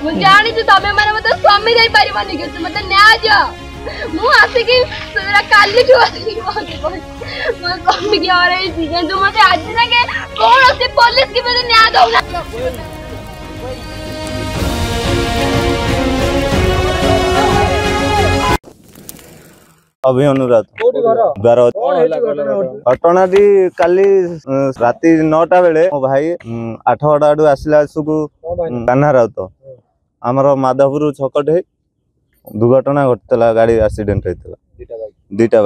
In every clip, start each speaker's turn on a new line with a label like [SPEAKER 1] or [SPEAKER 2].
[SPEAKER 1] ମୁଁ ଜାଣିଛି ତମେ ମାନେ ମତେ ସ୍ୱାମୀ ଦେଇ ପାରିବନି କିଛି ମତେ ନ୍ୟାୟ ଦିଅ। ମୁଁ ଆସିକି କାଲିଠୁ ଆସିକି ମୋ ସ୍ୱାମୀକି ହରେଇଛି କିନ୍ତୁ ମତେ ଆଜି ଯାକେ କୌଣସି ପୋଲିସ କି ମତେ ନ୍ୟାୟ ଦଉନା।
[SPEAKER 2] अभी अनुराध घटना काली राति 9टा बेले मो भाई 8 आडू आसला सुकु कान्हा राउत आमर माधवपुर छकटे दुर्घटना घटला गाड़ी एक्सीडेंट होता दुईटा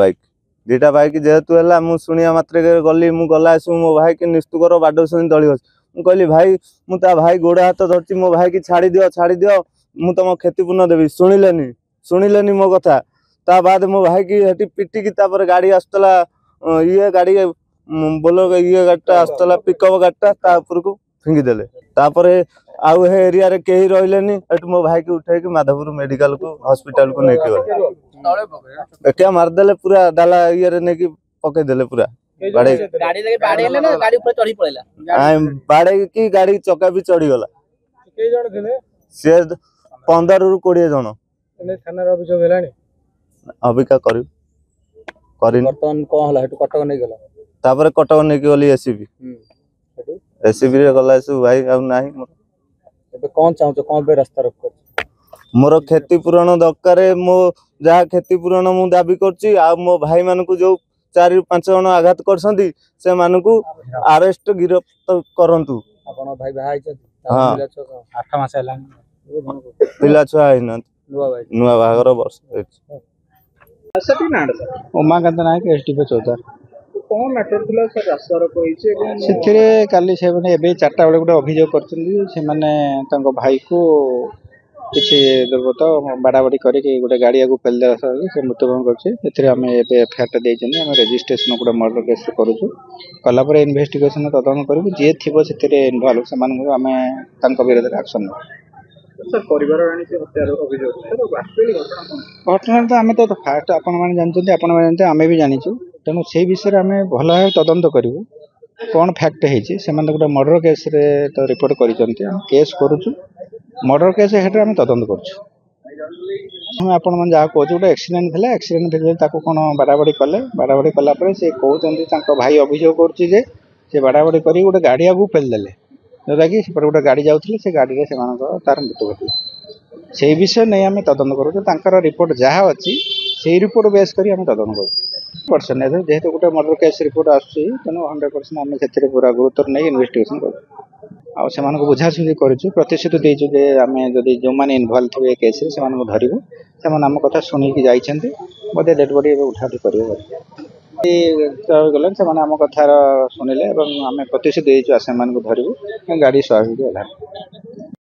[SPEAKER 2] बाइक जेहेतु है मुझे शुणिया मात्र गली मुझे गला मो भाई की निस्तुकर बाड शुणी दली मुझे कहली भाई मुझे भाई गोड़ हाथ धरती मो भाई की छाड़ी दियो मुझे तुम क्षतिपूर्ण देवी शुणिलेनी मो कथा ता बाद मो भाई की हटी पिटिकी तापर गाड़ी आसला ये गाड़ी बोलो ये गाड़ीटा आसला पिकअप गाड़ीटा ता ऊपर को फिंगी देले तापर आउ हे एरिया रे केही रहिलेनी एट मो भाई की उठे की माधवपुर मेडिकल को हॉस्पिटल को नेके गले क्या मार देले पूरा डाला ये रे नेकी पके देले पूरा गाड़ी
[SPEAKER 3] लगे बाड़ेले ना गाड़ी ऊपर चढ़ी पड़ेला
[SPEAKER 2] बाड़े की गाड़ी चक्का भी चढ़ी गला
[SPEAKER 4] के जण थिले
[SPEAKER 2] से 15 रु 20 जण
[SPEAKER 4] एने थाना रे अभियोग हेलानी
[SPEAKER 2] अबिका करी
[SPEAKER 3] बर्तन कोन हला हेटु कटक नै गेला
[SPEAKER 2] तापर कटक नै गली एसीबी एसीबी रे गला सु भाई अब नाही
[SPEAKER 3] एबे कोन चाहू कोन बे रास्ता रोक कर
[SPEAKER 2] मोर क्षतिपूरण दरकार मो जहा क्षतिपूरण मु दाबी करछि आ मो भाई मान को जो 4-5 जण आघात करसंती से मान को अरेस्ट गिरफ्तार करंतु
[SPEAKER 3] आपण भाई भाई छ
[SPEAKER 2] हां
[SPEAKER 3] 8 मास हला
[SPEAKER 2] पिला छुआ आइना नुआ बागर वर्ष
[SPEAKER 4] सती नाड
[SPEAKER 5] उमाकांत नायक एसडीपी चौतार
[SPEAKER 4] कोन मैटर थिला सर रास्ता रोक होइছে
[SPEAKER 5] सेथिरे काली से माने एबे 4टा बेले गुटे अभियोग करछन्ती से माने तांको भाई को किछि दुर्गत बाडाबाडी करी कि गुटे गाड़ी आगु पेल दे से मृत्युवरण करछे सेथिरे हमें एबे एफआईआर दे जने हम रजिस्ट्रेशन गुटे मर्डर केस करूछु कला पर इन्वेस्टिगेशन तदन करबु जे थिबो सेथिरे इन्वॉल्व समान को हमें तांको विरोध एक्शन
[SPEAKER 4] सर परिवार रानी से हत्या अभियोग सर वास्तविक
[SPEAKER 5] घटना तो आम तो फास्ट आपण मैंने जानते आपण मैंने जानते आम भी जानीचु तेणु से विषय में आम भल भाव तदंत करूँ कौन फैक्ट है गोटे मर्डर केस रे तो रिपोर्ट कर केस करुचु मर्डर केस हेटे आम तदंत करूँ आपण मैंने जहाँ कहूँ गोटे एक्सीडेंट था एक्सीडेंट कौन बाड़ाबाड़ी कले बाड़ाबाड़ी कलापर से कहते भाई अभियोग कर बाड़ाबाड़ी कर गोटे गाड़ी आगू पेलदेले जोटा कि गोटे गाड़ी जाऊे से गाड़ी से तार मृत्यु घटला से विषय नहीं आम तदंत करूँ रिपोर्ट जहाँ अच्छी से रिपोर्ट बेस कर तदंत करूँ जेहेतु गोटे मर्डर केस रिपोर्ट आसूँ तेणु 100% आम से पूरा गुरुत्व नहीं इन्वेस्टिगेशन करूँ आउ से बुझाशुझी करूँ प्रतिश्रुति देचु जे आम जदि जो मैंने इनवल्व थे केस से धरबू से आम कथा शुणिकी जाइए बोधे डेड बॉडी उठाउठी गले से आम कथार शुणिले आम प्रतिश्रुति देचु से धरबू गाड़ी स्वाभाविक है।